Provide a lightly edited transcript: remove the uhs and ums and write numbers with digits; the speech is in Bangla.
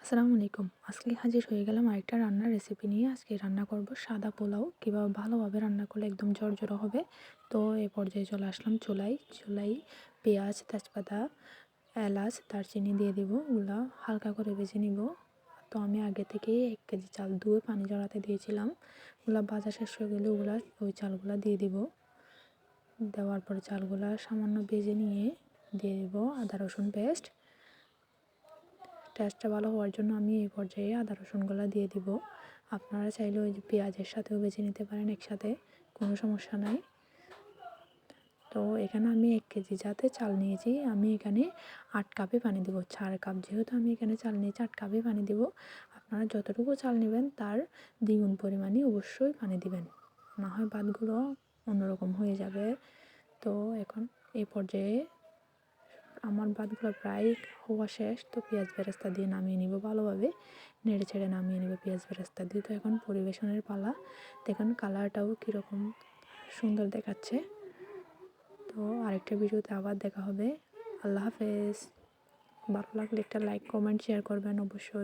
আসসালামু আলাইকুম। আজকে হাজির হয়ে গেলাম আরেকটা রান্নার রেসিপি নিয়ে। আজকে রান্না করব সাদা পোলাও। কীভাবে ভালোভাবে রান্না করলে একদম ঝরঝরা হবে। তো এই পর্যায়ে চলে আসলাম চুলায় পেঁয়াজ, তেজপাতা, এলাচ, দারচিনি দিয়ে দিব। ওগুলা হালকা করে ভেজে নিব। তো আমি আগে থেকেই 1 কেজি চাল ধুয়ে পানি ঝরাতে দিয়েছিলাম। ওগুলা ভাজা শেষ হয়ে গেলে ওই চালগুলা দিয়ে দিব। দেওয়ার পরে চালগুলা সামান্য ভেজে নিয়ে দিয়ে দিব আদা রসুন পেস্ট। টেস্টটা ভালো হওয়ার জন্য আমি এই পর্যায়ে আদা রসুনগুলো দিয়ে দিব। আপনারা চাইলে ওই যে পেঁয়াজের সাথেও বেছে নিতে পারেন একসাথে, কোনো সমস্যা নাই। তো এখানে আমি 1 কেজি যাতে চাল নিয়েছি, আমি এখানে 8 কাপে পানি দেবো। 4 কাপ যেহেতু আমি এখানে চাল নিয়েছি, 8 কাপে পানি দেবো। আপনারা যতটুকু চাল নেবেন তার দ্বিগুণ পরিমাণে অবশ্যই পানি দিবেন, না হয় ভাতগুলো অন্যরকম হয়ে যাবে। তো এখন এই পর্যায়ে আমার ভাতগুলো প্রায় হওয়া শেষ। তো পেঁয়াজ বেরেস্তা দিয়ে নামিয়ে নিব, ভালোভাবে নেড়ে ছেড়ে নামিয়ে নিব পেঁয়াজ বেরেস্তা দিয়ে। তো এখন পরিবেশনের পালা। দেখুন কালারটাও কীরকম সুন্দর দেখাচ্ছে। তো আরেকটা ভিডিওতে আবার দেখা হবে। আল্লাহ হাফেজ। ভালো লাগলে একটা লাইক, কমেন্ট, শেয়ার করবেন অবশ্যই।